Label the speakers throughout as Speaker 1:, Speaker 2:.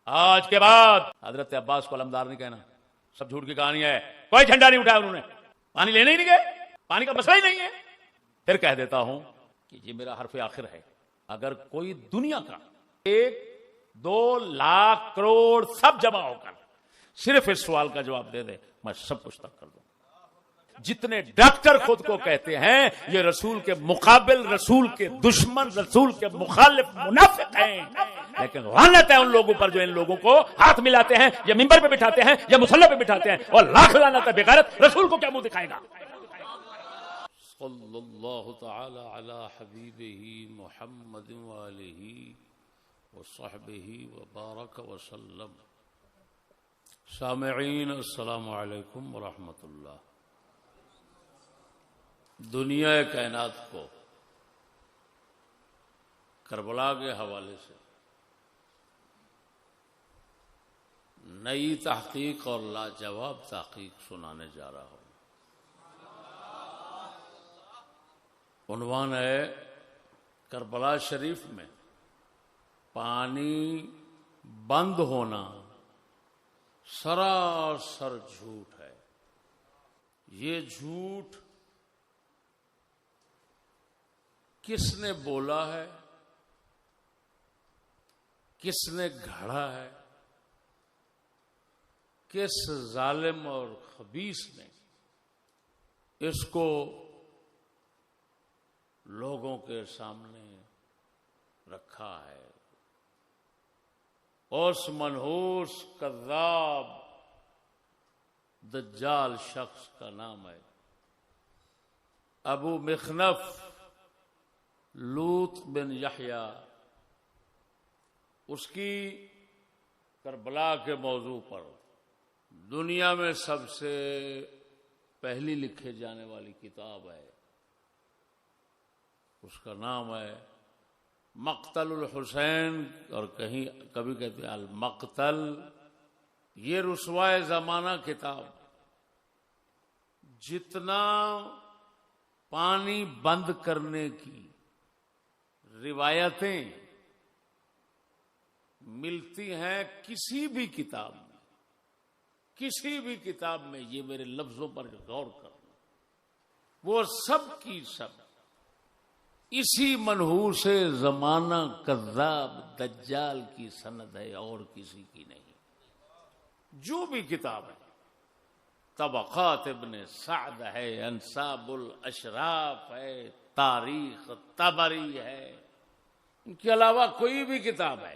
Speaker 1: آج کے بعد حضرت عباس کو علمدار نہیں کہنا، سب جھوٹ کی کہانی ہے، کوئی جھنڈا نہیں اٹھایا انہوں نے، پانی لینے ہی نہیں گئے، پانی کا مسئلہ ہی نہیں ہے۔ پھر کہہ دیتا ہوں کہ یہ میرا حرف آخر ہے، اگر کوئی دنیا کا 1-2 لاکھ کروڑ سب جمع ہو کر صرف اس سوال کا جواب دے دے، میں سب کچھ تک کر دوں۔ جتنے ڈاکٹر خود کو کہتے ہیں یہ رسول کے مقابل، رسول کے دشمن، رسول کے مخالف منافق ہیں، لیکن لعنت ہے ان لوگوں پر جو ان لوگوں کو ہاتھ ملاتے ہیں، یا ممبر پہ بٹھاتے ہیں، یا مصلی پہ بٹھاتے ہیں، اور لاکھ لعنت ہے بغیرت، رسول کو کیا منہ دکھائے گا۔ صلی اللہ تعالی علی حبیبہ محمد وآلہ وصحبہ وبارک وسلم۔ سامعین السلام علیکم ورحمۃ اللہ۔ دنیا کائنات کو کربلا کے حوالے سے نئی تحقیق اور لاجواب تحقیق سنانے جا رہا ہوں۔ عنوان ہے کربلا شریف میں پانی بند ہونا سراسر جھوٹ ہے۔ یہ جھوٹ کس نے بولا ہے، کس نے گھڑا ہے، کس ظالم اور خبیث نے اس کو لوگوں کے سامنے رکھا ہے۔ اس منحوس کذاب دجال شخص کا نام ہے ابو مخنف لوط بن یحییٰ۔ اس کی کربلا کے موضوع پر دنیا میں سب سے پہلی لکھے جانے والی کتاب ہے، اس کا نام ہے مقتل الحسین، اور کبھی کہتے ہیں المقتل۔ یہ رسوائے زمانہ کتاب، جتنا پانی بند کرنے کی روایتیں ملتی ہیں کسی بھی کتاب میں، کسی بھی کتاب میں، یہ میرے لفظوں پر غور کرنا، وہ سب کی سب اسی منحوس زمانہ کذاب دجال کی سند ہے، اور کسی کی نہیں۔ جو بھی کتاب ہے، طبقات ابن سعد ہے، انساب الاشراف ہے، تاریخ طبری ہے، ان کے علاوہ کوئی بھی کتاب ہے،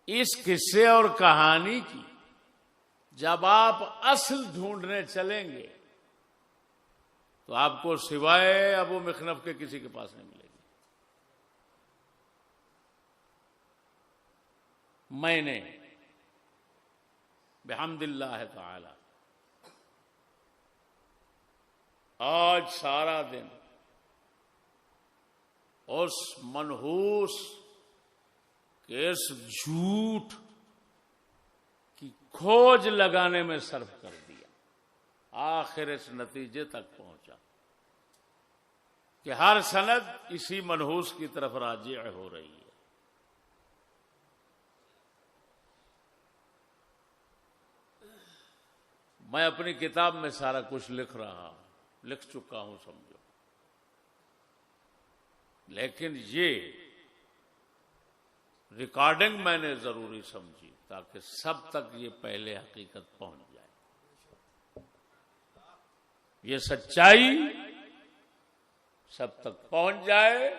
Speaker 1: اس قصے اور کہانی کی جب آپ اصل ڈھونڈنے چلیں گے تو آپ کو سوائے ابو مخنف کے کسی کے پاس نہیں ملے گی۔ میں نے بحمد اللہ تعالی آج سارا دن اس منحوس کے اس جھوٹ کی کھوج لگانے میں صرف کر دیا، آخر اس نتیجے تک پہنچا کہ ہر سند اسی منحوس کی طرف راجع ہو رہی ہے۔ میں اپنی کتاب میں سارا کچھ لکھ چکا ہوں سمجھو، لیکن یہ ریکارڈنگ میں نے ضروری سمجھی تاکہ سب تک یہ پہلے حقیقت پہنچ جائے، یہ سچائی سب تک پہنچ جائے،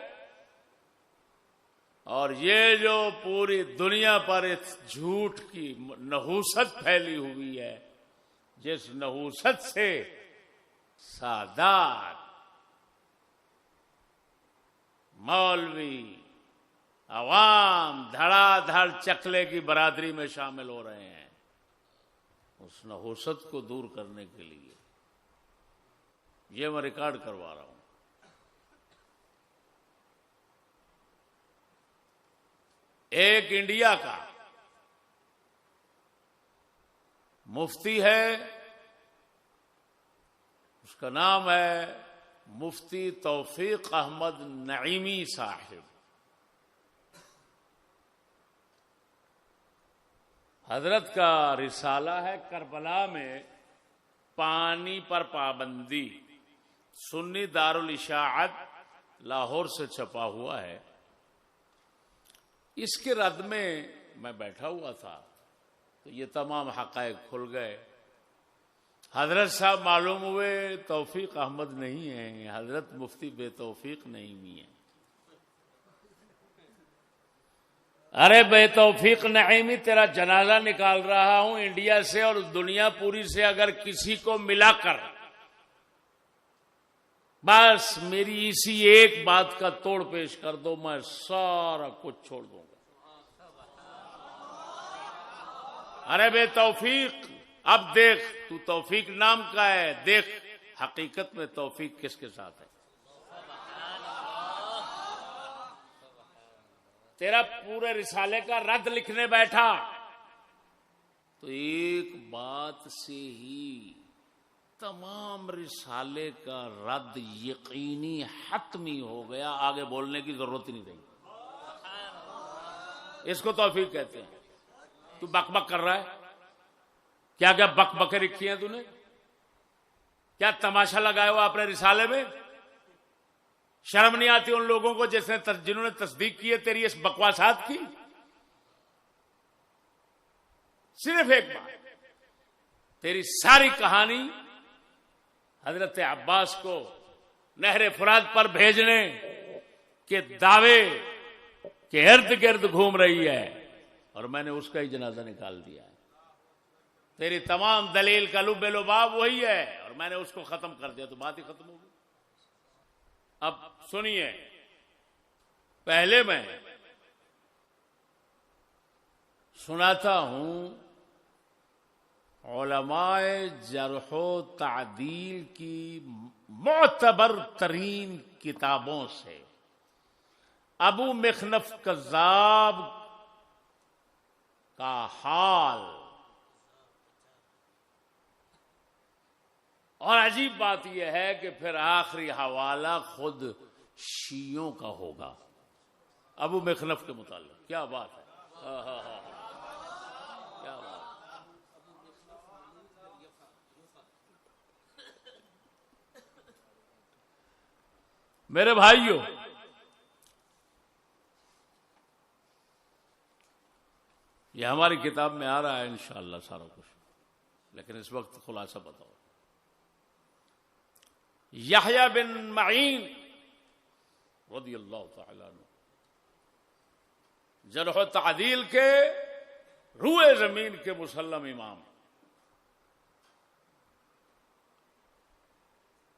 Speaker 1: اور یہ جو پوری دنیا پر اس جھوٹ کی نحوست پھیلی ہوئی ہے، جس نحوست سے سادات، مولوی، عوام دھڑا دھڑ چکلے کی برادری میں شامل ہو رہے ہیں، اس نحوست کو دور کرنے کے لیے یہ میں ریکارڈ کروا رہا ہوں۔ ایک انڈیا کا مفتی ہے، اس کا نام ہے مفتی توفیق احمد نعیمی صاحب۔ حضرت کا رسالہ ہے کربلا میں پانی پر پابندی، سنی دارالاشاعت لاہور سے چھپا ہوا ہے. اس کے رد میں بیٹھا ہوا تھا تو یہ تمام حقائق کھل گئے. حضرت صاحب معلوم ہوئے توفیق احمد نہیں ہیں، حضرت مفتی بے توفیق نعیمی ہیں. ارے بے توفیق نعیمی، تیرا جنازہ نکال رہا ہوں انڈیا سے اور دنیا پوری سے، اگر کسی کو ملا کر بس میری اسی ایک بات کا توڑ پیش کر دو، میں سارا کچھ چھوڑ دوں گا. ارے بے توفیق، اب دیکھ تو توفیق نام کا ہے، دیکھ حقیقت میں توفیق کس کے ساتھ ہے. تیرا پورے رسالے کا رد لکھنے بیٹھا تو ایک بات سے ہی تمام رسالے کا رد یقینی حتمی ہو گیا، آگے بولنے کی ضرورت ہی نہیں رہی. اس کو توفیق کہتے ہیں. تو بک بک کر رہا ہے، کیا کیا بک بکیں رکھی ہیں تو نے؟ کیا تماشا لگایا ہوا اپنے رسالے میں؟ شرم نہیں آتی ان لوگوں کو جنہوں نے تصدیق کی ہے تیری اس بکواسات کی؟ صرف ایک بات، تیری ساری کہانی حضرت عباس کو نہر فرات پر بھیجنے کے دعوے کے ارد گرد گھوم رہی ہے، اور میں نے اس کا ہی جنازہ نکال دیا ہے. تیری تمام دلیل کا لب لباب وہی ہے اور میں نے اس کو ختم کر دیا تو بات ہی ختم ہو گئی. اب سنیے، پہلے میں سناتا ہوں علماء جرح و تعدیل کی معتبر ترین کتابوں سے ابو مخنف کذاب کا حال. اور عجیب بات یہ ہے کہ پھر آخری حوالہ خود شیعوں کا ہوگا ابو مخنف کے متعلق. کیا بات ہے، کیا بات. میرے بھائیوں، یہ ہماری کتاب میں آ رہا ہے انشاءاللہ سارا کچھ، لیکن اس وقت خلاصہ بتاؤ. یحییٰ بن معین رضی اللہ تعالی عنہ جرح و تعدیل کے روئے زمین کے مسلم امام.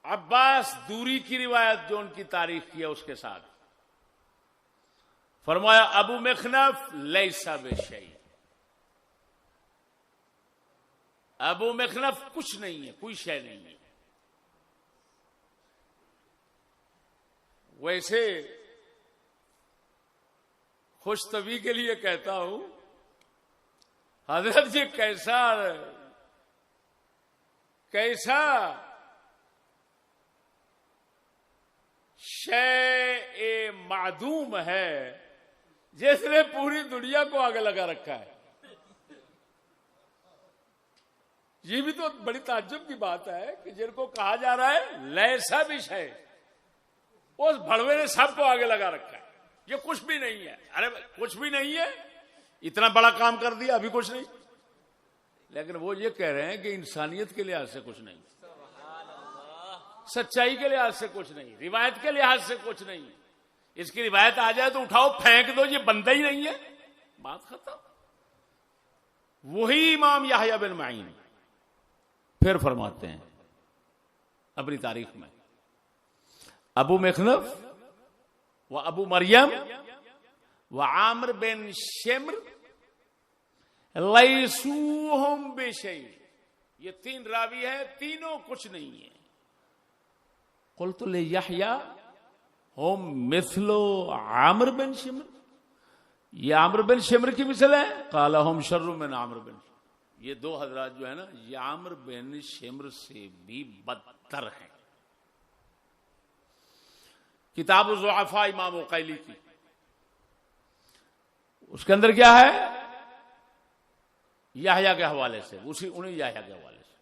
Speaker 1: عباس دوری کی روایت جو ان کی تاریخ کی ہے اس کے ساتھ فرمایا ابو مخنف لیس بشیء، ابو مخنف کچھ نہیں ہے، کوئی شے نہیں ہے. ویسے خوش طبی کے لیے کہتا ہوں، حضرت جی کیسا شے معدوم ہے جس نے پوری دنیا کو آگے لگا رکھا ہے. یہ بھی تو بڑی تعجب کی بات ہے کہ جن کو کہا جا رہا ہے لیسا بھی شے، اس بھڑوے نے سب کو آگے لگا رکھا ہے. یہ کچھ بھی نہیں ہے. ارے کچھ بھی نہیں ہے، اتنا بڑا کام کر دیا ابھی کچھ نہیں. لیکن وہ یہ کہہ رہے ہیں کہ انسانیت کے لحاظ سے کچھ نہیں، سچائی کے لحاظ سے کچھ نہیں، روایت کے لحاظ سے کچھ نہیں. اس کی روایت آ جائے تو اٹھاؤ پھینک دو، یہ بندہ ہی نہیں ہے، بات ختم. وہی امام یحییٰ بن معین پھر فرماتے ہیں اپنی تاریخ میں، ابو مخنف و ابو مریم و عامر بن شمر لیسوہم بشیء، یہ تین راوی ہے، تینوں کچھ نہیں ہے. قلت لیحییٰ ہم مثل عامر بن شمر، یہ عامر بن شمر کی مثل ہے. قال ہم شر من عامر بن شمر، یہ دو حضرات جو ہے نا یہ عامر بن شمر سے بھی بدتر ہیں. کتاب الضعفاء امام عقیلی کی، اس کے اندر کیا ہے؟ یحییٰ کے حوالے سے، انہیں یحییٰ کے حوالے سے.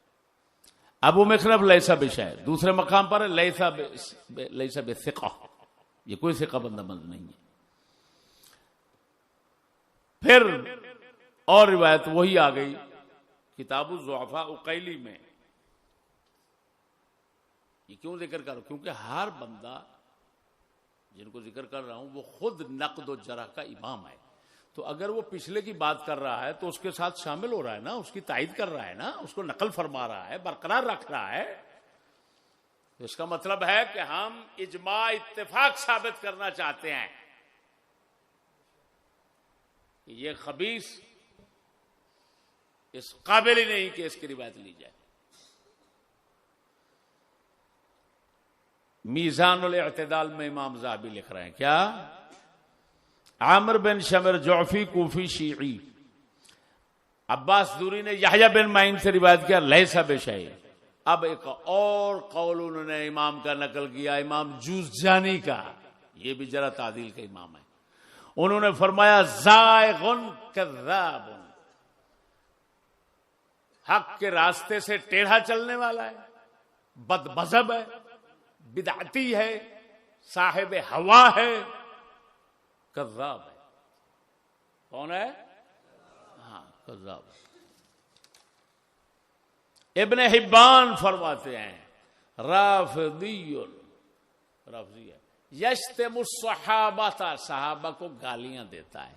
Speaker 1: ابو مخنف لیس بشیء، دوسرے مقام پر لیس بثقہ، یہ کوئی ثقہ بندہ مند نہیں ہے. پھر اور روایت وہی آ گئی کتاب الضعفاء اقیلی میں. یہ کیوں ذکر کر رہا ہوں؟ کیونکہ ہر بندہ جن کو ذکر کر رہا ہوں وہ خود نقد و جرح کا امام ہے. تو اگر وہ پچھلے کی بات کر رہا ہے تو اس کے ساتھ شامل ہو رہا ہے نا، اس کی تائید کر رہا ہے نا، اس کو نقل فرما رہا ہے، برقرار رکھ رہا ہے. تو اس کا مطلب ہے کہ ہم اجماع اتفاق ثابت کرنا چاہتے ہیں کہ یہ خبیث اس قابل ہی نہیں کہ اس کی روایت لی جائے. میزان الاعتدال میں امام ذہبی لکھ رہے ہیں کیا؟ عامر بن شمر جعفی کوفی شیعی، عباس دوری نے یحییٰ بن معین سے روایت کیا لیس بشیء. اب ایک اور قول انہوں نے امام کا نقل کیا، امام جوزجانی کا، یہ بھی جرح تعدیل کا امام ہے. انہوں نے فرمایا زائغ کذاب، حق کے راستے سے ٹیڑھا چلنے والا ہے، بد مذہب ہے، بدعتی ہے، صاحب ہوا ہے، کذاب ہے. کون ہے؟ ہاں کذاب. ابن حبان فرماتے ہیں رافضی ہے، یشتم الصحابہ، صحابہ کو گالیاں دیتا ہے،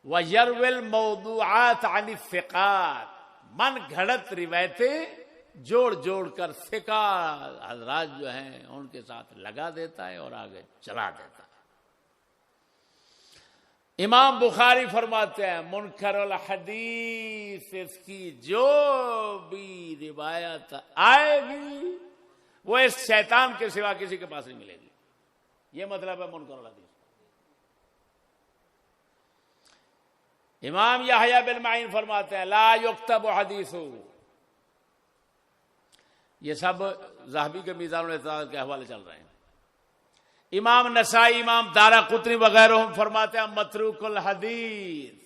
Speaker 1: وَيَرْوِي الْمَوْضُوعَاتَ عَنِ الثِّقَاتِ، من گھڑت روایتیں جوڑ جوڑ کر ثقہ حضرات جو ہیں ان کے ساتھ لگا دیتا ہے اور آگے چلا دیتا ہے. امام بخاری فرماتے ہیں منکر الحدیث، اس کی جو بھی روایت آئے گی وہ اس شیطان کے سوا کسی کے پاس نہیں ملے گی. یہ مطلب ہے منکر الحدیث. امام یحییٰ بن معین فرماتے ہیں لا یکتب حدیث. یہ سب ذہبی کے میزان الاعتدال کے حوالے چل رہے ہیں. امام نسائی، امام دارقطنی وغیرہ ہم فرماتے ہیں متروک الحدیث،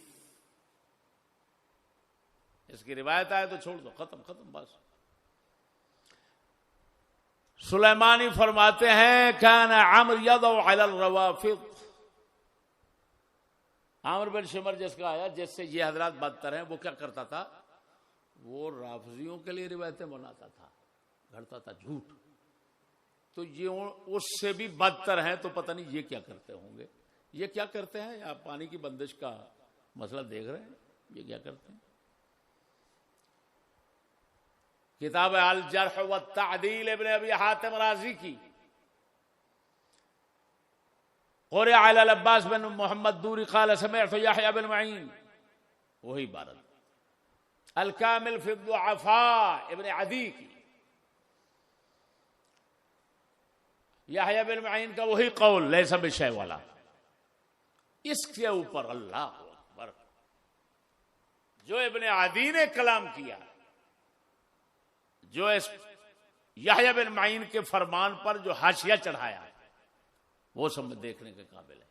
Speaker 1: اس کی روایت آئے تو چھوڑ دو، ختم بس. سلیمانی فرماتے ہیں کان عمرو یضع علی الروافض، عامر بن شمر جس کا آیا جس سے یہ حضرات بدتر ہیں، وہ کیا کرتا تھا؟ وہ رافضیوں کے لیے روایتیں بناتا تھا، گھڑتا تھا جھوٹ. تو یہ اس سے بھی بدتر ہیں، تو پتہ نہیں یہ کیا کرتے ہوں گے. یہ کیا کرتے ہیں؟ آپ پانی کی بندش کا مسئلہ دیکھ رہے ہیں، یہ کیا کرتے ہیں. کتاب الجرح والتعدیل ابن ابی حاتم رازی کی، قرئ علی العباس بن محمد دوری قال سمعت یحییٰ بن معین، وہی عبارت. الکامل فی الضعفاء ابن عدی کی، یحییٰ بن معین کا وہی قول لیس بشیء والا. اس کے اوپر اللہ اکبر جو ابن عدی نے کلام کیا، جو اس یحییٰ بن معین کے فرمان پر جو حاشیہ چڑھایا، وہ سب میں دیکھنے کے قابل ہے.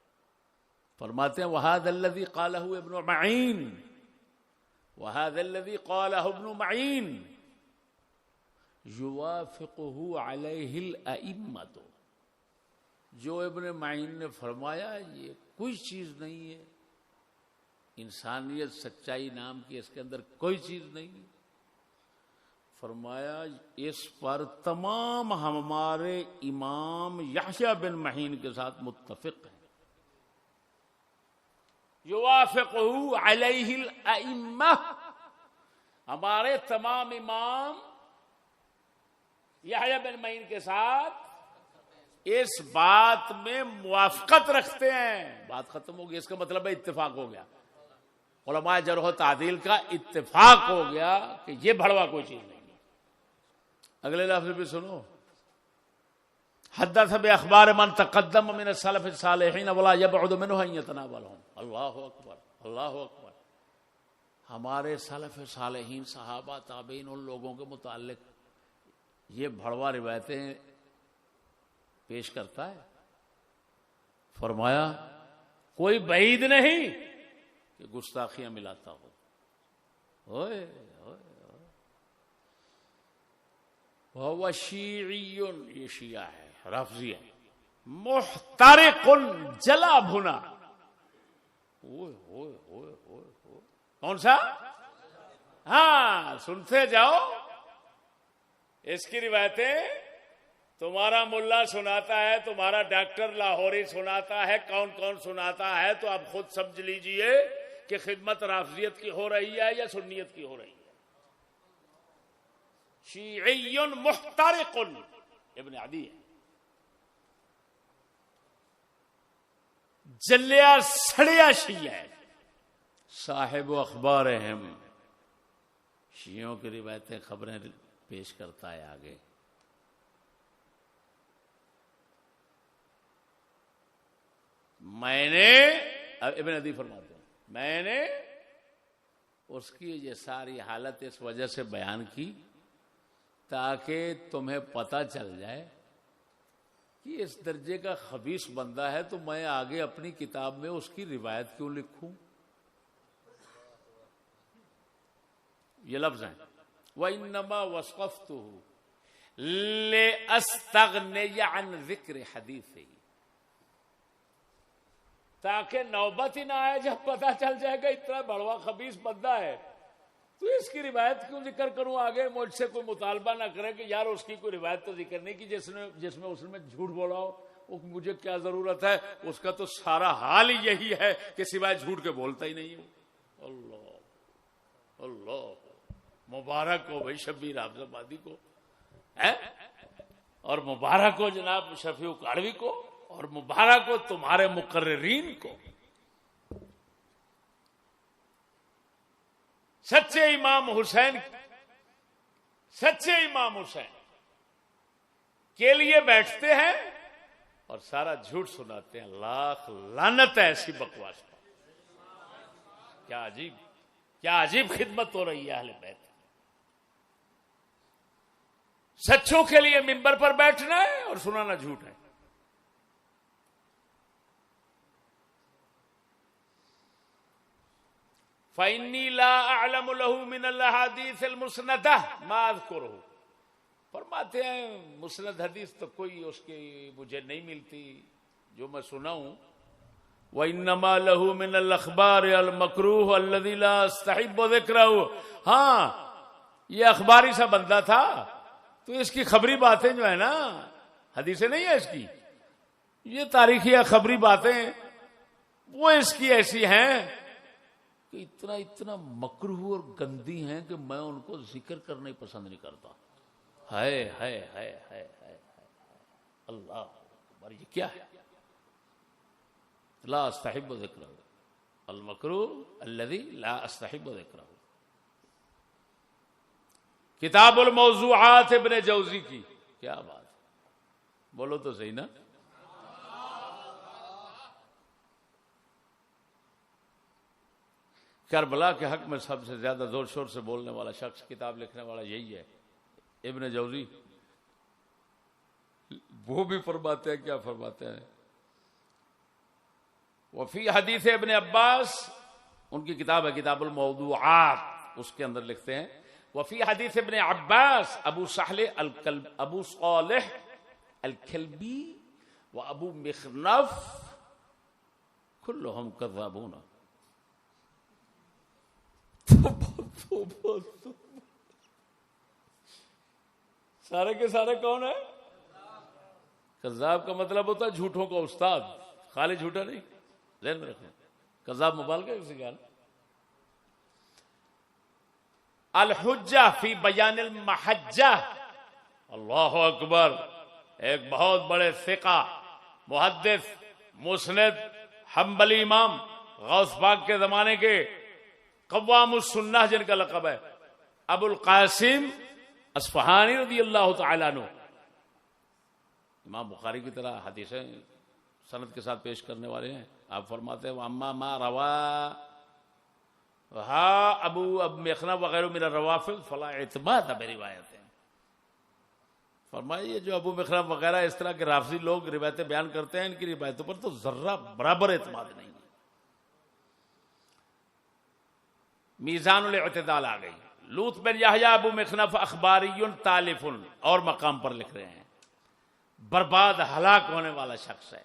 Speaker 1: فرماتے ہیں وَهَذَا الَّذِي قَالَهُ ابن معین، وَهَذَا الَّذِي قَالَهُ ابن معین يُوَافِقُهُ عَلَيْهِ الْأَئِمَّةُ. جو ابن معین نے فرمایا یہ کوئی چیز نہیں ہے، انسانیت سچائی نام کی اس کے اندر کوئی چیز نہیں. فرمایا اس پر تمام ہمارے امام یحییٰ بن معین کے ساتھ متفق ہیں. یوافقہ علیہ الائمہ، ہمارے تمام امام یحییٰ بن معین کے ساتھ اس بات میں موافقت رکھتے ہیں. بات ختم ہو گئی. اس کا مطلب ہے اتفاق ہو گیا، علماء جرح و تعدیل کا اتفاق ہو گیا کہ یہ بھڑوا کوئی چیز نہیں. اگلے لفظ بھی سنو، حدث باخبار من تقدم من السلف الصالحین ولا يبعد منه ان يتناولهم. اللہ اکبر، اللہ اکبر. ہمارے سلف صالحین، صحابہ، تابعین، ان لوگوں کے متعلق یہ بھڑوا روایتیں پیش کرتا ہے. فرمایا کوئی بعید نہیں کہ گستاخیاں ملاتا ہو. ہوئے وہ شیعی، یہ شیعہ ہے، رافضی ہے، محترق، جلا بھنا. کون سا؟ ہاں سنتے جاؤ اس کی روایتیں. تمہارا ملا سناتا ہے، تمہارا ڈاکٹر لاہوری سناتا ہے، کون کون سناتا ہے، تو اب خود سمجھ لیجئے کہ خدمت رافضیت کی ہو رہی ہے یا سنیت کی ہو رہی ہے. شیعی محترق ابن عدی ہے، جلیا سڑیا شیعہ ہے، صاحب و اخبار اہم، شیعوں کی روایتیں خبریں پیش کرتا ہے آگے. میں نے، ابن عدی فرماتے ہیں، میں نے اس کی یہ ساری حالت اس وجہ سے بیان کی تاکہ تمہیں پتہ چل جائے کہ اس درجے کا خبیث بندہ ہے تو میں آگے اپنی کتاب میں اس کی روایت کیوں لکھوں. یہ لفظ ہیں وَإِنَّمَا وَصَفْتُهُ لِأَسْتَغْنِيَ عَنْ ذِكْرِ حَدِيثِهِ، تاکہ نوبت ہی نہ آئے جب پتہ چل جائے گا اتنا بڑوا خبیث بندہ ہے تو اس کی روایت کیوں ذکر کروں آگے. مجھ سے کوئی مطالبہ نہ کرے کہ یار اس کی کوئی روایت تو ذکر نہیں کی جس میں اس نے جھوٹ بولا ہو. مجھے کیا ضرورت ہے، اس کا تو سارا حال ہی یہی ہے کہ سوائے جھوٹ کے بولتا ہی نہیں ہو. اللہ اللہ، مبارک ہو بھائی شبیر حافظ آبادی کو، اور مبارک ہو جناب شفیع کاڑوی کو، اور مبارک ہو تمہارے مقررین کو. سچے امام حسین کے لیے بیٹھتے ہیں اور سارا جھوٹ سناتے ہیں. لاکھ لعنت ہے ایسی بکواس پر. کیا عجیب خدمت ہو رہی ہے اہل بیت. سچوں کے لیے منبر پر بیٹھنا ہے اور سنانا جھوٹ ہے. فَإِنِّي لَا أَعْلَمُ لَهُ مِنَ الْأَحَادِيثِ الْمُسْنَدَةِ مَا أَذْكُرُهُ. فرماتے ہیں مسند حدیث تو کوئی اس کی مجھے نہیں ملتی جو میں سنا ہوں. وَإِنَّمَا لَهُ مِنَ الْأَخْبَارِ الْمَكْرُوهِ الَّذِي لَا أَسْتَحِبُّ ذِكْرَهُ. ہاں یہ اخباری سا بندہ تھا تو اس کی خبری باتیں جو ہے نا، حدیثیں نہیں ہے اس کی، یہ تاریخی خبری باتیں وہ اس کی ایسی ہیں کہ اتنا مکروہ اور گندی ہیں کہ میں ان کو ذکر کرنا ہی پسند نہیں کرتا. ہائے ہائے ہائے ہائے ہائے اللہ اکبر، یہ کیا ہے؟ لا استحب ذکرہ المکروہ الذی لا استحب ذکرہ. کتاب الموضوعات ابن جوزی کی، کیا بات، بولو تو صحیح نا. کربلا کے حق میں سب سے زیادہ زور شور سے بولنے والا شخص، کتاب لکھنے والا یہی ہے، ابن جوزی. وہ بھی فرماتے ہیں، کیا فرماتے ہیں، وفی حدیث ابن عباس، ان کی کتاب ہے کتاب الموضوعات، اس کے اندر لکھتے ہیں وفی حدیث ابن عباس ابو صالح الکلبی و ابو مخنف کلہم کذابون. سارے کے سارے کون ہیں؟ کذاب کا مطلب ہوتا ہے جھوٹوں کا استاد، خالی جھوٹا نہیں، ذہن میں رکھیں. کذاب مبالغہ کسی کا. الحجہ فی بیان المحجہ، اللہ اکبر، ایک بہت بڑے ثقہ، محدث، مسند، حنبلی امام، غوث پاک کے زمانے کے، قوام السنہ جن کا لقب ہے، ابو القاسم اصفہانی رضی اللہ تعالیٰ عنہ، امام بخاری کی طرح حدیثیں سند کے ساتھ پیش کرنے والے ہیں. آپ فرماتے ہیں اما ما روا ابو مخنف وغیرہ من الروافض فلا اعتماد بروایتیں. فرمائیے جو ابو مخنف وغیرہ اس طرح کے رافضی لوگ روایتیں بیان کرتے ہیں، ان کی روایتوں پر تو ذرہ برابر اعتماد نہیں. میزان الاعتدال آ گئی. لوط بن یحییٰ ابو مخنف اخباری تالف اور مقام پر لکھ رہے ہیں برباد ہلاک ہونے والا شخص ہے.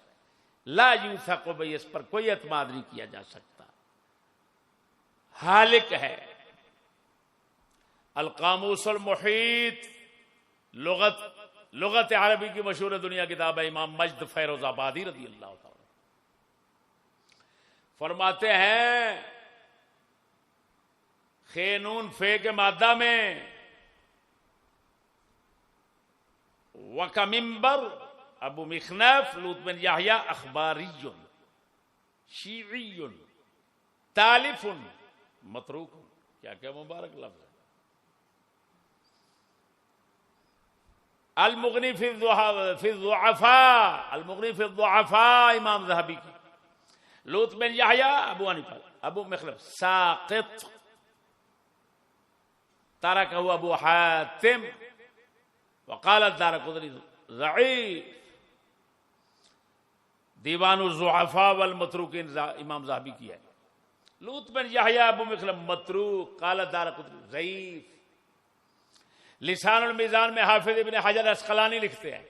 Speaker 1: لا یوثق بہ، اس پر کوئی اعتماد نہیں کیا جا سکتا، ہالک ہے. القاموس المحیط لغت عربی کی مشہور دنیا کتاب ہے. امام مجد فیروز آبادی رضی اللہ تعالی فرماتے ہیں خینون فے کے مادہ میں وکممبر ابو مخنف لوط بن یحییٰ اخباری شیعی تالف متروک. کیا کیا مبارک لفظ ہے. المغنی فی الضعفاء، المغنی فی الضعفاء امام ذہبی کی. لوط بن یحییٰ ابو حنیفہ ابو مخلف ساقط ترکہ ابو حاتم وقال الدارقطنی ضعیف. دیوان الضعفاء والمتروکین امام ذہبی کی ہے. لوط بن یحییٰ ابو مخلف متروک، قال الدارقطنی ضعیف. لسان المیزان میں حافظ ابن حجر اسقلانی لکھتے ہیں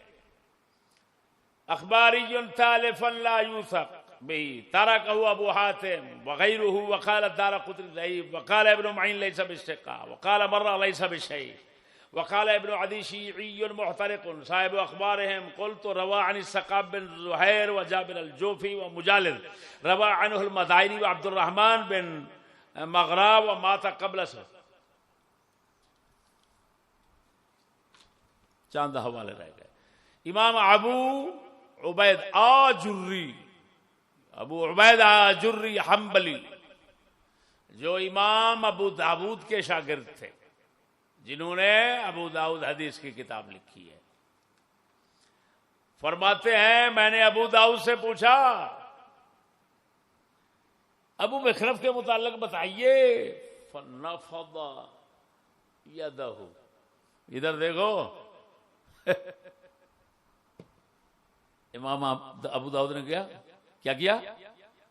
Speaker 1: اخباری تالفا لا یوثق به ترکه ابو حاتم وغیره وقال الدارقطنی ضعیف وقال ابن معین ليس بالثقة وقال مرة ليس بشيء وقال ابن عدي شيعي محترق صاحب اخبارهم. قلت روى عن الثقاب بن زهير وجابر الجوفي ومجالد روى عنه المدائني وعبد الرحمن بن مغراب ومات قبل سنة. چاند حوالے رہ گئے. امام ابو عبید آجری حنبلی جو امام ابو داود کے شاگرد تھے، جنہوں نے ابو داود حدیث کی کتاب لکھی ہے، فرماتے ہیں میں نے ابو داؤد سے پوچھا ابو مخنف کے متعلق بتائیے. فنفض یدہ، ادھر دیکھو امام ابو داؤد نے کیا کیا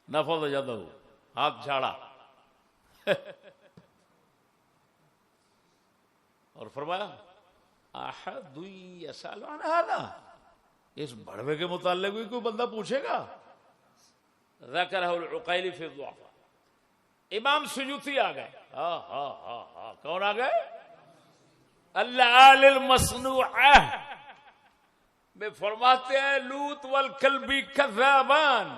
Speaker 1: نفض یدہ، ہاتھ جھاڑا اور فرمایا احد یسأل عن ھذا، اس بڑوے کے متعلق بھی کوئی بندہ پوچھے گا. ذکرہ العقیلی فی الضعفاء. امام سیوطی آ گئے. کون آ گئے؟ العال المصنوعہ میں فرماتے ہیں لوط والکلبی کذابان.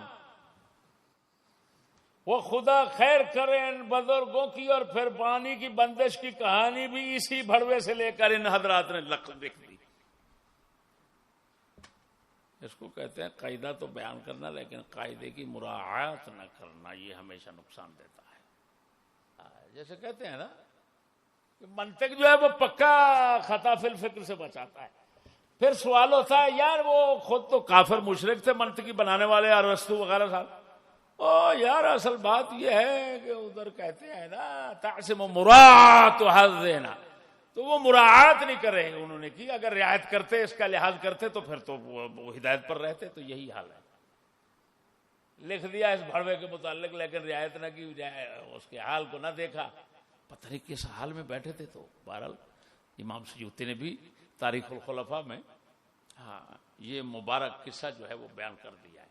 Speaker 1: وہ خدا خیر کرے ان بزرگوں کی، اور پھر پانی کی بندش کی کہانی بھی اسی بھڑوے سے لے کر ان حضرات نے لکھ لکھ دی. اس کو کہتے ہیں قاعدہ تو بیان کرنا لیکن قاعدے کی مراعات نہ کرنا، یہ ہمیشہ نقصان دیتا ہے. جیسے کہتے ہیں نا کہ منطق جو ہے وہ پکا خطا فی الفکر سے بچاتا ہے. پھر سوال ہوتا ہے یار وہ خود تو کافر مشرک تھے منطقی بنانے والے ارسطو وغیرہ صاحب. یار اصل بات یہ ہے کہ ادھر کہتے ہیں نا تعصم مراعات حظنا، تو وہ مراعات نہیں کر رہے انہوں نے کی. اگر رعایت کرتے، اس کا لحاظ کرتے تو پھر تو وہ ہدایت پر رہتے. تو یہی حال ہے. لکھ دیا اس بھڑوے کے متعلق لیکن رعایت نہ کی، اس کے حال کو نہ دیکھا، پتہ نہیں کس حال میں بیٹھے تھے. تو بہرحال امام سیوطی نے بھی تاریخ الخلفاء میں یہ مبارک قصہ جو ہے وہ بیان کر دیا ہے.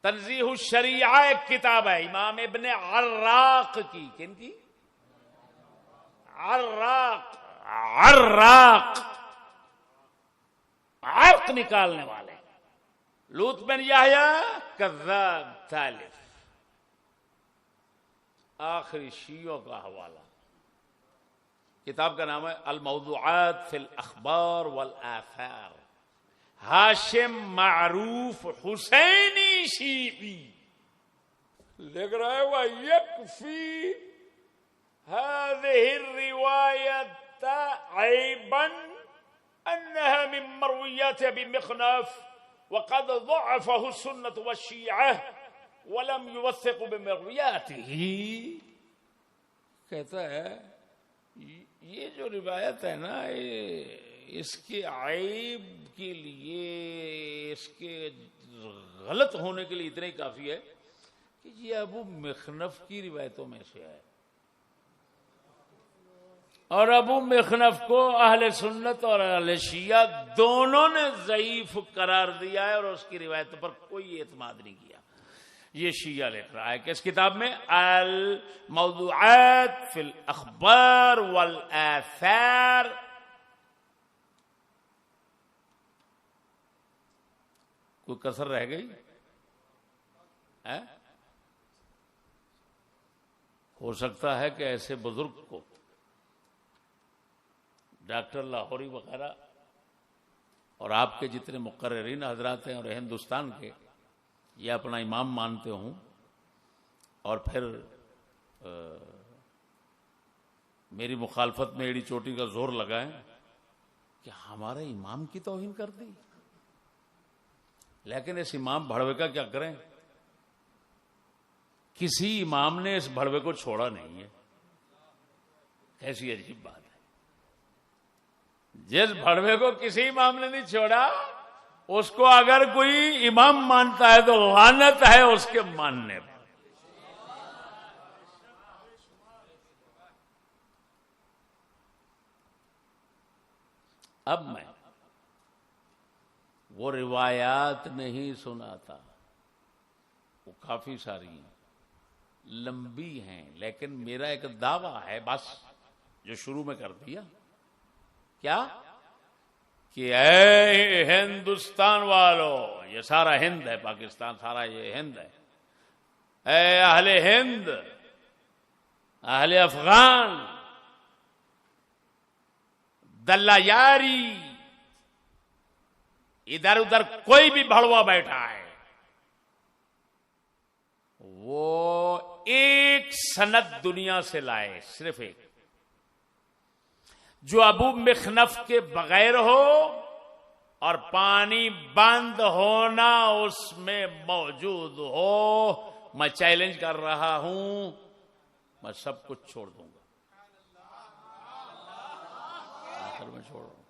Speaker 1: تنزیہ الشریعہ ایک کتاب ہے امام ابن عراق کی. کن کی؟ عراق. عرق نکالنے والے. لوط بن یحییٰ کذاب تالف. آخری شیعوں کا حوالہ. کتاب کا نام ہے الموضوعات فی الاخبار والآثار. ہاشم معروف حسینی شیعی لکھ رہا ہے وَيَكْفِي هذه الرواية عيبا أنها من مرويات أبي مخنف وقد ضعفه السنة والشيعة ولم يوثق بمروياته. کہتا ہے یہ جو روایت ہے نا اس کے عیب کے لیے، اس کے غلط ہونے کے لیے اتنا ہی کافی ہے کہ یہ ابو مخنف کی روایتوں میں سے ہے، اور ابو مخنف کو اہل سنت اور اہل شیعہ دونوں نے ضعیف قرار دیا ہے، اور اس کی روایتوں پر کوئی اعتماد نہیں کیا۔ یہ شیعہ لکھ رہا ہے کہ اس کتاب میں الموضوعات فی الاخبار والآثار، کوئی کسر رہ گئی ہے؟ ہو سکتا ہے کہ ایسے بزرگ کو ڈاکٹر لاہوری وغیرہ اور آپ کے جتنے مقررین حضرات ہیں اور ہندوستان کے، یہ اپنا امام مانتے ہوں، اور پھر میری مخالفت میں ایڑی چوٹی کا زور لگائیں کہ ہمارے امام کی توہین کر دی۔ لیکن اس امام بھڑوے کا کیا کریں؟ کسی امام نے اس بھڑوے کو چھوڑا نہیں ہے۔ کیسی عجیب بات ہے، جس بھڑوے کو کسی امام نے نہیں چھوڑا، اس کو اگر کوئی امام مانتا ہے تو لعنت ہے اس کے ماننے پر۔ اب میں وہ روایات نہیں سناتا، وہ کافی ساری ہیں، لمبی ہیں، لیکن میرا ایک دعویٰ ہے بس، جو شروع میں کر دیا، کیا کہ اے ہندوستان والو، یہ سارا ہند ہے، پاکستان سارا یہ ہند ہے، اے اہل ہند، اہل افغان، دلہ یاری، ادھر ادھر کوئی بھی بھڑوا بیٹھا ہے، وہ ایک سند دنیا سے لائے، صرف ایک، جو ابو مخنف کے بغیر ہو اور پانی بند ہونا اس میں موجود ہو۔ میں چیلنج کر رہا ہوں، میں سب کچھ چھوڑ دوں گا، آخر میں چھوڑ دوں گا۔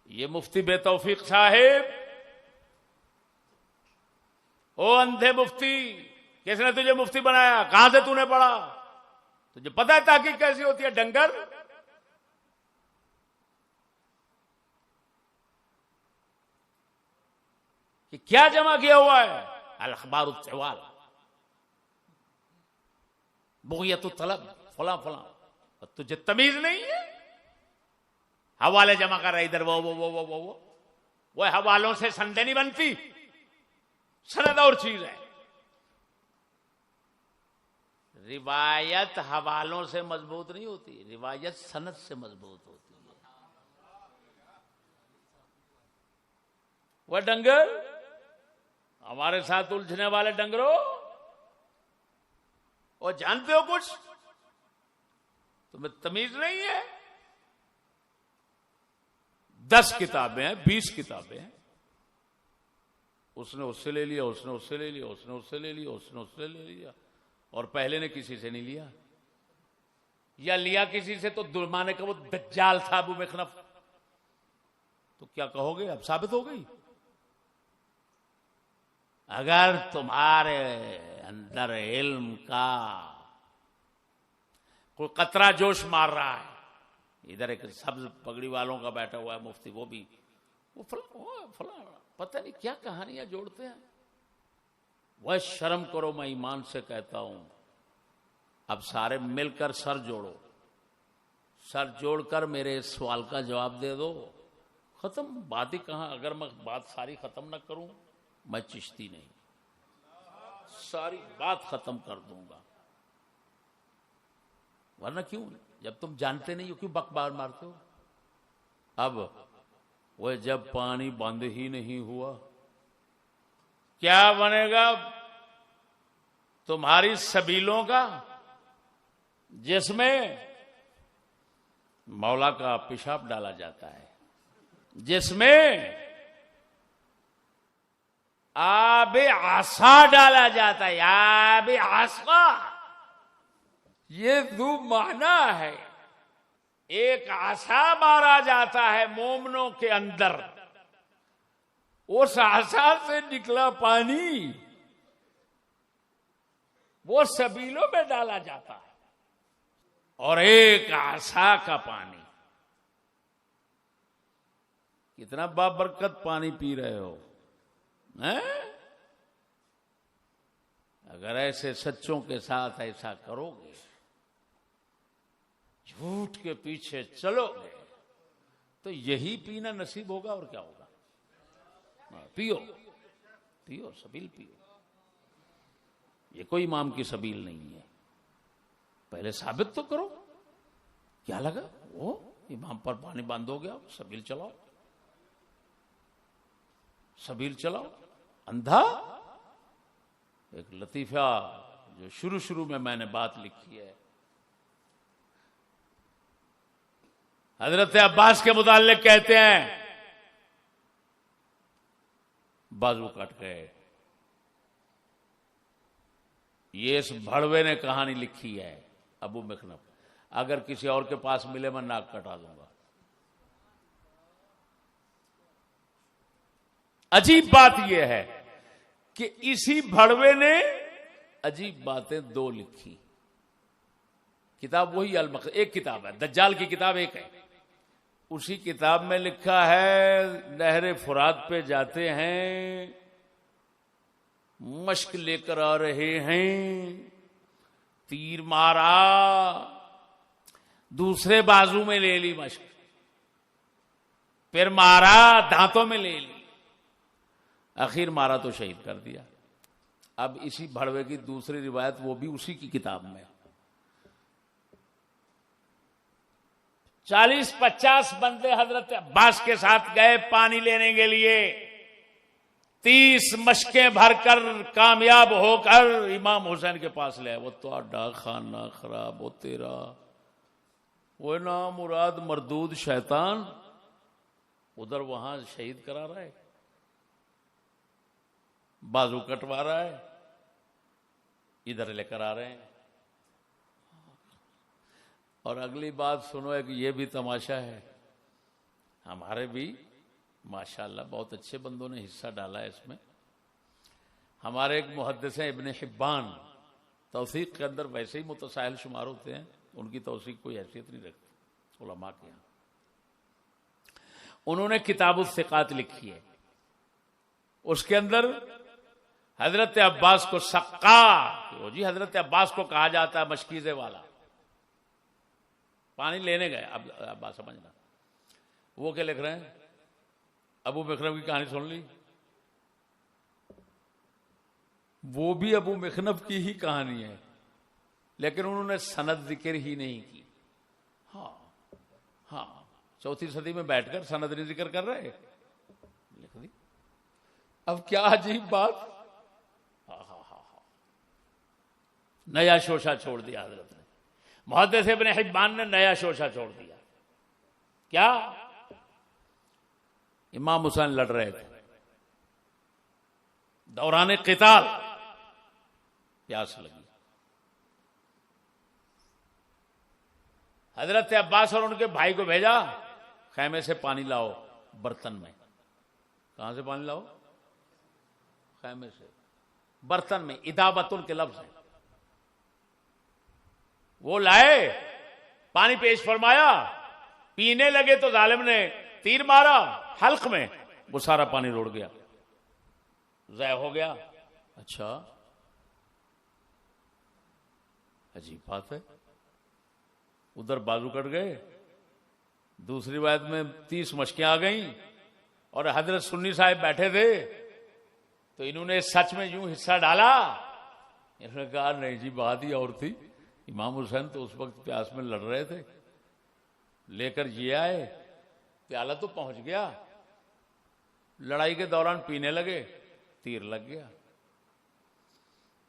Speaker 1: یہ مفتی بے توفیق صاحب، او اندھے مفتی، کس نے تجھے مفتی بنایا؟ کہاں سے تو نے پڑھا؟ تجھے پتہ ہے تحقیق کیسی ہوتی ہے؟ ڈنگر، کہ کیا جمع کیا ہوا ہے؟ الاخبار الطوال، بغیت الطلب، فلاں فلاں، تجھے تمیز نہیں ہے؟ حوالے جمع کر رہے ادھر، وہ حوالوں سے سندیں نہیں بنتی، سند اور چیز ہے۔ روایت حوالوں سے مضبوط نہیں ہوتی، روایت سند سے مضبوط ہوتی ہے۔ وہ ڈنگر، ہمارے ساتھ الجھنے والے ڈنگروں، وہ جانتے ہو کچھ؟ تمہیں تمیز نہیں ہے؟ 10 کتابیں ہیں، 20 کتابیں ہیں، اس نے اس سے لے لیا، اس نے اس سے لے لیا، اس نے اس سے لے لیا، اس نے اس سے لے لیا، اور پہلے نے کسی سے نہیں لیا، یا لیا کسی سے تو درمانے کا وہ دجال تھا ابو مخنف، تو کیا کہو گے؟ اب ثابت ہو گئی۔ اگر تمہارے اندر علم کا کوئی قطرہ جوش مار رہا ہے، ادھر ایک سبز پگڑی والوں کا بیٹھا ہوا ہے مفتی، وہ بھی وہ فلاں پتہ نہیں کیا کہانیاں جوڑتے ہیں، وہ شرم کرو، میں ایمان سے کہتا ہوں، اب سارے مل کر سر جوڑو، سر جوڑ کر میرے اس سوال کا جواب دے دو، ختم بات ہی کہاں۔ اگر میں بات ساری ختم نہ کروں، میں چشتی نہیں، ساری بات ختم کر دوں گا، ورنہ کیوں؟ جب تم جانتے نہیں ہو کیوں بک بار مارتے ہو؟ اب وہ جب پانی بند ہی نہیں ہوا، کیا بنے گا تمہاری سبیلوں کا، جس میں مولا کا پیشاب ڈالا جاتا ہے، جس میں آب عصا ڈالا جاتا ہے، آب عصا، یہ دو معنی ہے، ایک عصا مارا جاتا ہے مومنوں کے اندر، اس عصا سے نکلا پانی وہ سبیلوں میں ڈالا جاتا ہے، اور ایک عصا کا پانی، کتنا بابرکت پانی پی رہے ہو ہیں؟ اگر ایسے سچوں کے ساتھ ایسا کرو گے، جھوٹ کے پیچھے چلو گے، تو یہی پینا نصیب ہوگا، اور کیا ہوگا؟ پیو پیو، سبیل پیو۔ یہ کوئی امام کی سبیل نہیں ہے، پہلے ثابت تو کرو۔ کیا لگا وہ امام پر پانی بند ہو گیا، سبیل چلاؤ، سبیل چلاؤ۔ اندھا ایک لطیفہ جو شروع میں نے بات لکھی ہے، حضرت عباس کے متعلق کہتے ہیں بازو کٹ گئے۔ یہ اس بھڑوے نے کہانی لکھی ہے، ابو مخنف۔ اگر کسی اور کے پاس ملے میں ناک کٹا دوں گا۔ عجیب بات یہ ہے کہ اسی بھڑوے نے عجیب باتیں دو لکھی۔ کتاب وہی ایک کتاب ہے، دجال کی کتاب ایک ہے۔ اسی کتاب میں لکھا ہے نہر فرات پہ جاتے ہیں، مشق لے کر آ رہے ہیں، تیر مارا، دوسرے بازو میں لے لی مشق، پھر مارا، دانتوں میں لے لی، آخر مارا تو شہید کر دیا۔ اب اسی بھڑوے کی دوسری روایت، وہ بھی اسی کی کتاب میں، 40-50 بندے حضرت عباس کے ساتھ گئے پانی لینے کے لیے، 30 مشکیں بھر کر کامیاب ہو کر امام حسین کے پاس لے۔ وہ تو اڈا خانہ خراب ہو تیرا، وہ نا مراد مردود شیطان ادھر وہاں شہید کرا رہا ہے، بازو کٹوا رہا ہے، ادھر لے کر آ رہے ہیں۔ اور اگلی بات سنو، ایک یہ بھی تماشا ہے، ہمارے بھی ماشاءاللہ بہت اچھے بندوں نے حصہ ڈالا ہے اس میں۔ ہمارے ایک محدث ہیں ابن حبان، توثیق کے اندر ویسے ہی متساہل شمار ہوتے ہیں، ان کی توثیق کوئی حیثیت نہیں رکھتی علماء کے یہاں۔ انہوں نے کتاب الثقات لکھی ہے، اس کے اندر حضرت عباس کو سقا، جی حضرت عباس کو کہا جاتا ہے مشکیزے والا، پانی لینے گئے۔ اب عباس سمجھنا، وہ کیا لکھ رہے ہیں؟ ابو مخنف کی کہانی سن لی، وہ بھی ابو مخنف کی ہی کہانی ہے، لیکن انہوں نے سند ذکر ہی نہیں کی۔ ہاں 4 صدی میں بیٹھ کر سند نہیں ذکر کر رہے، لکھ دی۔ اب کیا عجیب بات، نیا شوشہ چھوڑ دیا حضرت نے، محدث ابن حبان نے نیا شوشہ چھوڑ دیا۔ کیا؟ امام حسین لڑ رہے تھے دوران قتال، پیاس لگی، حضرت عباس اور ان کے بھائی کو بھیجا، خیمے سے پانی لاؤ برتن میں۔ کہاں سے پانی لاؤ؟ خیمے سے، برتن میں، ادابتن کے لفظ ہیں۔ وہ لائے، پانی پیش فرمایا، پینے لگے تو ظالم نے تیر مارا حلق میں، وہ سارا پانی روڑ گیا، ضائع ہو گیا۔ اچھا، عجیب بات ہے۔ ادھر بازو کٹ گئے، دوسری روایت میں 30 مشکیں آ گئیں، اور حضرت سنی صاحب بیٹھے تھے، تو انہوں نے سچ میں یوں حصہ ڈالا۔ انہوں نے کہا نہیں جی، بات ہی اور تھی، امام حسین تو اس وقت پیاس میں لڑ رہے تھے، لے کر یہ آئے، پیالہ تو پہنچ گیا، لڑائی کے دوران پینے لگے، تیر لگ گیا۔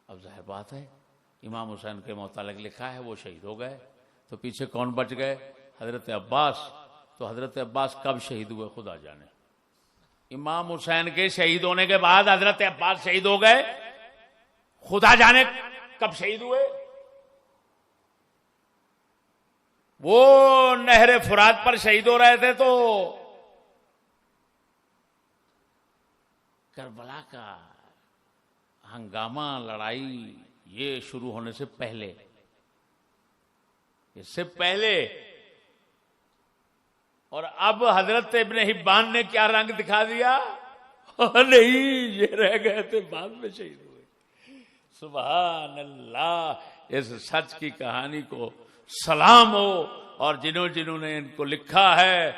Speaker 1: اب ظاہر بات ہے، امام حسین کے متعلق لکھا ہے وہ شہید ہو گئے، تو پیچھے کون بچ گئے؟ حضرت عباس۔ تو حضرت عباس کب شہید ہوئے خدا جانے۔ امام حسین کے شہید ہونے کے بعد حضرت عباس شہید ہو گئے، خدا جانے کب شہید ہوئے۔ وہ نہر فرات پر شہید ہو رہے تھے تو کربلا کا ہنگامہ لڑائی یہ شروع ہونے سے پہلے، اس سے پہلے، اور اب حضرت ابن حبان نے کیا رنگ دکھا دیا؟ نہیں، یہ رہ گئے تھے بعد میں شہید ہوئے۔ سبحان اللہ، اس سچ کی کہانی کو سلام ہو، اور جنہوں نے ان کو لکھا ہے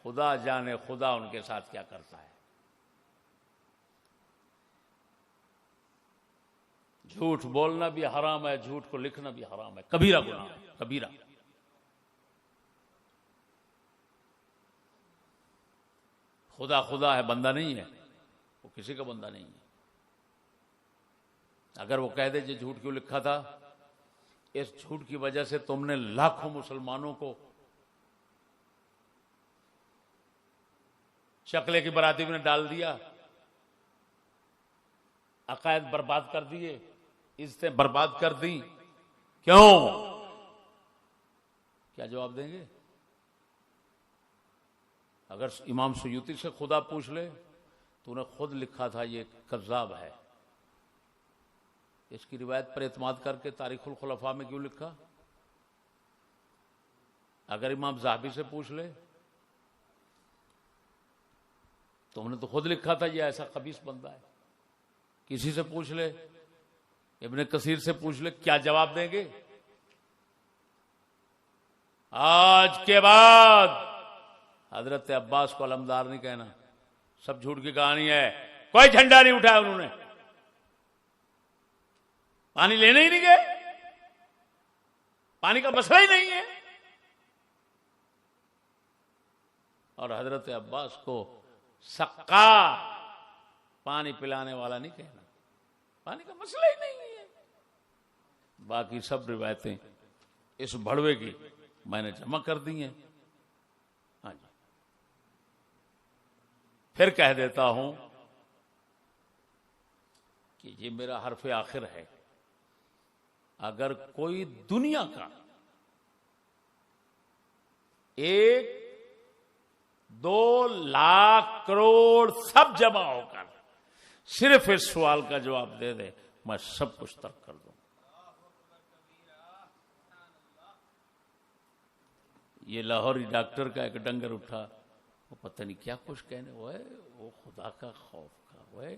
Speaker 1: خدا جانے خدا ان کے ساتھ کیا کرتا ہے۔ جھوٹ بولنا بھی حرام ہے، جھوٹ کو لکھنا بھی حرام ہے، کبیرہ گناہ ہے، کبیرہ۔ خدا خدا ہے، بندہ نہیں ہے، وہ کسی کا بندہ نہیں ہے۔ اگر وہ کہہ دے جو جھوٹ کیوں لکھا تھا، اس جھوٹ کی وجہ سے تم نے لاکھوں مسلمانوں کو شکلے کی برادری میں ڈال دیا، عقائد برباد کر دیے، عزتیں برباد کر دی، کیوں؟ کیا جواب دیں گے؟ اگر امام سیوطی سے خدا پوچھ لے تو انہیں خود لکھا تھا یہ کذاب ہے، اس کی روایت پر اعتماد کر کے تاریخ الخلفاء میں کیوں لکھا؟ اگر امام ذہبی سے پوچھ لے تو انہوں نے تو خود لکھا تھا یہ ایسا خبیث بندہ ہے۔ کسی سے پوچھ لے، ابن کثیر سے پوچھ لے، کیا جواب دیں گے؟ آج کے بعد حضرت عباس کو علمدار نہیں کہنا، سب جھوٹ کی کہانی ہے، کوئی جھنڈا نہیں اٹھایا انہوں نے، پانی لینے ہی نہیں گئے، پانی کا مسئلہ ہی نہیں ہے، اور حضرت عباس کو سقا، پانی پلانے والا نہیں کہنا، پانی کا مسئلہ ہی نہیں ہے۔ باقی سب روایتیں اس بھڑوے کی میں نے جمع کر دی ہیں۔ ہاں جی، پھر کہہ دیتا ہوں کہ یہ میرا حرف آخر ہے، اگر کوئی دنیا کا 1-2 لاکھ کروڑ سب جمع ہو کر صرف اس سوال کا جواب دے دے، میں سب کچھ ترک کر دوں۔ یہ لاہوری ڈاکٹر کا ایک ڈنگر اٹھا، وہ پتہ نہیں کیا کچھ کہنے، وہ خدا کا خوف کا ہوئے،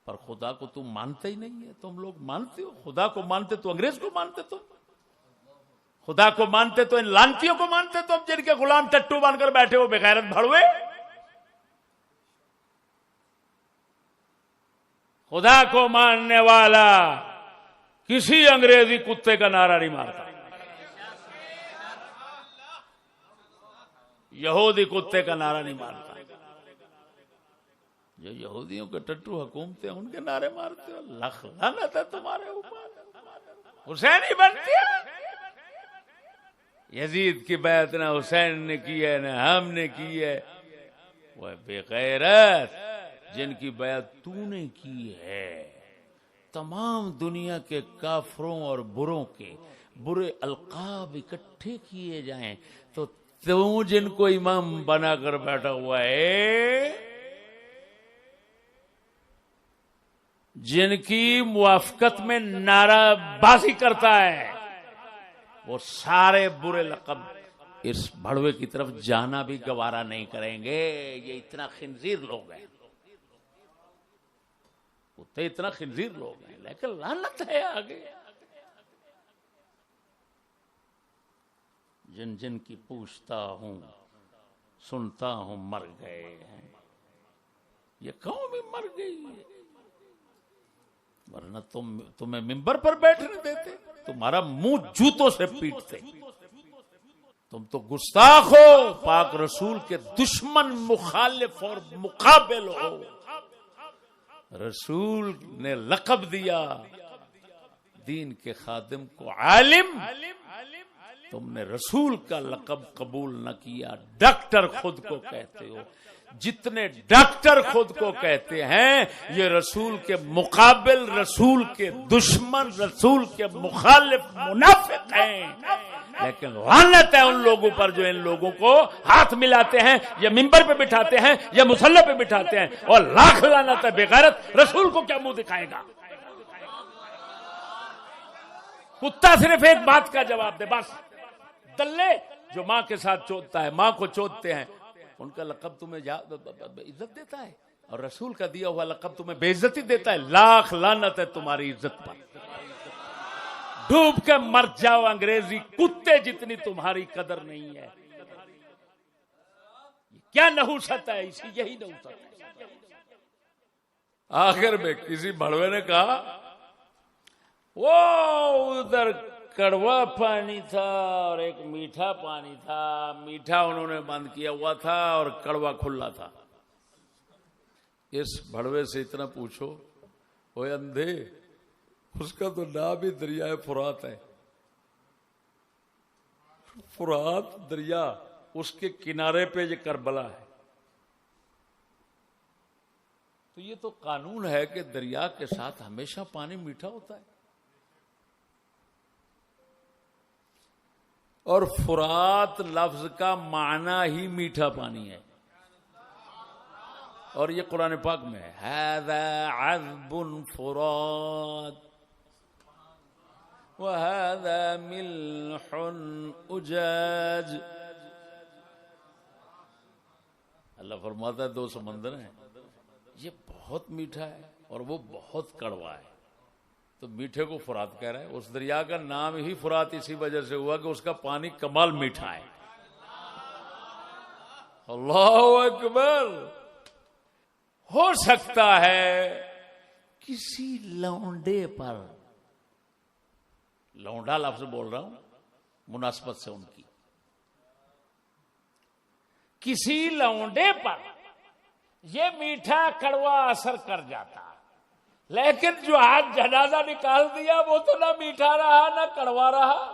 Speaker 1: پر خدا کو تم مانتے ہی نہیں ہے۔ تم لوگ مانتے ہو خدا کو، مانتے تو انگریز کو مانتے، تم خدا کو مانتے تو ان لانتیوں کو مانتے، تم جن کے غلام ٹٹو بن کر بیٹھے ہو، بغیرت بھڑوے۔ خدا کو ماننے والا کسی انگریزی کتے کا نعرہ نہیں مارتا، یہودی کتے کا نعرہ نہیں مارتا۔ جو یہودیوں کے ٹٹو حکومتیں ان کے نعرے مارتے ہو، لخ لعنت ہے تمہارے اوپر۔ حسین ہی بنتی ہے، یزید کی بیعت نہ حسین نے کی ہے نہ ہم نے کی ہے، وہ بے غیرت جن کی بیعت تو نے کی ہے۔ تمام دنیا کے کافروں اور بروں کے برے القاب اکٹھے کیے جائیں تو تو جن کو امام بنا کر بیٹھا ہوا ہے، جن کی موافقت میں نعرہ بازی کرتا ہے، وہ سارے برے لقب اس بھڑوے کی طرف جانا بھی گوارا نہیں کریں گے۔ یہ اتنا خنزیر لوگ ہیں، اتنا خنزیر لوگ ہیں، لیکن لعنت ہے آگے۔ جن جن کی پوچھتا ہوں سنتا ہوں مر گئے ہیں، یہ قوم بھی مر گئی ہے، ورنہ تمہیں ممبر پر بیٹھنے دیتے، تمہارا منہ جوتوں سے پیٹتے۔ تم تو گستاخ ہو، پاک رسول کے دشمن، مخالف اور مقابل ہو۔ رسول نے لقب دیا دین کے خادم کو عالم، تم نے رسول کا لقب قبول نہ کیا. ڈاکٹر خود کو کہتے ہو. جتنے ڈاکٹر خود کو کہتے ہیں یہ رسول کے مقابل، رسول کے دشمن، رسول کے مخالف منافق ہیں. لیکن لعنت ہے ان لوگوں پر جو ان لوگوں کو ہاتھ ملاتے ہیں، یا ممبر پہ بٹھاتے ہیں یا مصلی پہ بٹھاتے ہیں. اور لاکھ لعنت ہے بغیرت، رسول کو کیا منہ دکھائے گا؟ کتا صرف ایک بات کا جواب دے بس. دلے جو ماں کے ساتھ چوتتا ہے، ماں کو چوتتے ہیں، ان کا لقب تمہیں عزت دیتا ہے، اور رسول کا دیا ہوا لقب تمہیں بے عزتی دیتا ہے. لاکھ لعنت ہے تمہاری عزت پر. ڈوب کے مر جاؤ انگریزی کتے جتنی تمہاری قدر نہیں ہے. کیا نحوست ہے، اسی یہی نحوست ہے. آخر میں کسی بڑوے نے کہا وہ ادھر کڑوا پانی تھا اور ایک میٹھا پانی تھا. میٹھا انہوں نے بند کیا ہوا تھا اور کڑوا کھلا تھا. اس بڑوے سے اتنا پوچھو، وہ اندھے، اس کا تو نام ہی دریائے فرات ہے. فرات دریا، اس کے کنارے پہ یہ کربلا ہے. تو یہ تو قانون ہے کہ دریا کے ساتھ ہمیشہ پانی میٹھا ہوتا ہے. اور فرات لفظ کا معنی ہی میٹھا پانی ہے. اور یہ قرآن پاک میں ہے، هذا عذب فرات وهذا ملح اجاج. اللہ فرماتا ہے دو سمندر ہیں، یہ بہت میٹھا ہے اور وہ بہت کڑوا ہے. تو میٹھے کو فرات کہہ رہا ہے. اس دریا کا نام ہی فرات اسی وجہ سے ہوا کہ اس کا پانی کمال میٹھا ہے. اللہ اکبر. ہو سکتا ہے کسی لونڈے پر، لونڈا لفظ بول رہا ہوں مناسبت سے ان کی، کسی لونڈے پر یہ میٹھا کڑوا اثر کر جاتا، لیکن جو آج جنازہ نکال دیا وہ تو نہ میٹھا رہا نہ کڑوا رہا،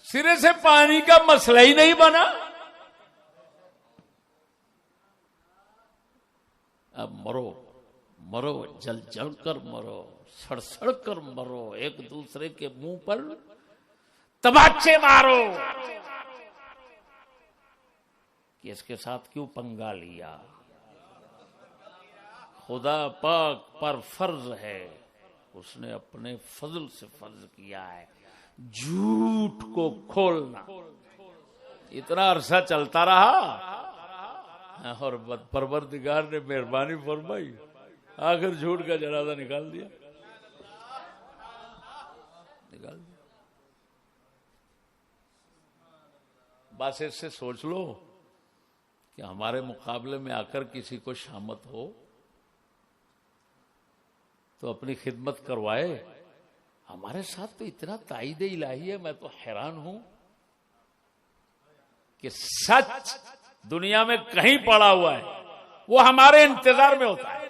Speaker 1: سرے سے پانی کا مسئلہ ہی نہیں بنا. اب مرو مرو، جل جل کر مرو، سڑ سڑ کر مرو، ایک دوسرے کے منہ پر تماچے مارو کہ اس کے ساتھ کیوں پنگا لیا. خدا پاک پر فرض ہے، اس نے اپنے فضل سے فرض کیا ہے جھوٹ کو کھولنا. اتنا عرصہ چلتا رہا اور پروردگار نے مہربانی فرمائی، آخر جھوٹ کا جنازہ نکال دیا. بس اس سے سوچ لو کہ ہمارے مقابلے میں آ کر کسی کو شامت ہو تو اپنی خدمت کروائے. ہمارے ساتھ تو اتنا تائید الہی ہے، میں تو حیران ہوں کہ سچ دنیا میں کہیں پڑا ہوا ہے وہ ہمارے انتظار میں ہوتا ہے.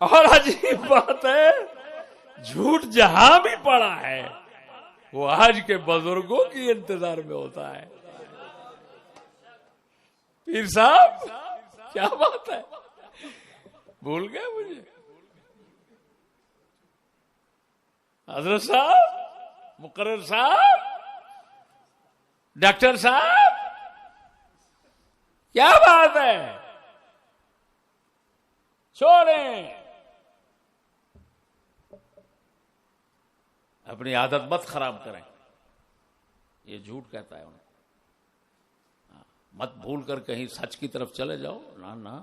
Speaker 1: اور عجیب بات ہے، جھوٹ جہاں بھی پڑا ہے وہ آج کے بزرگوں کی انتظار میں ہوتا ہے. پیر صاحب کیا بات ہے، بھول گئے مجھے؟ حضرت صاحب، مقرر صاحب، ڈاکٹر صاحب، کیا بات ہے؟ چھوڑیں، اپنی عادت مت خراب کریں. یہ جھوٹ کہتا ہے انہیں، مت بھول کر کہیں سچ کی طرف چلے جاؤ. نہ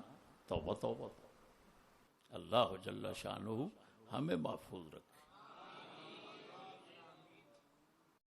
Speaker 1: توبہ توبہ. اللہ جل شانہ ہمیں محفوظ رکھے.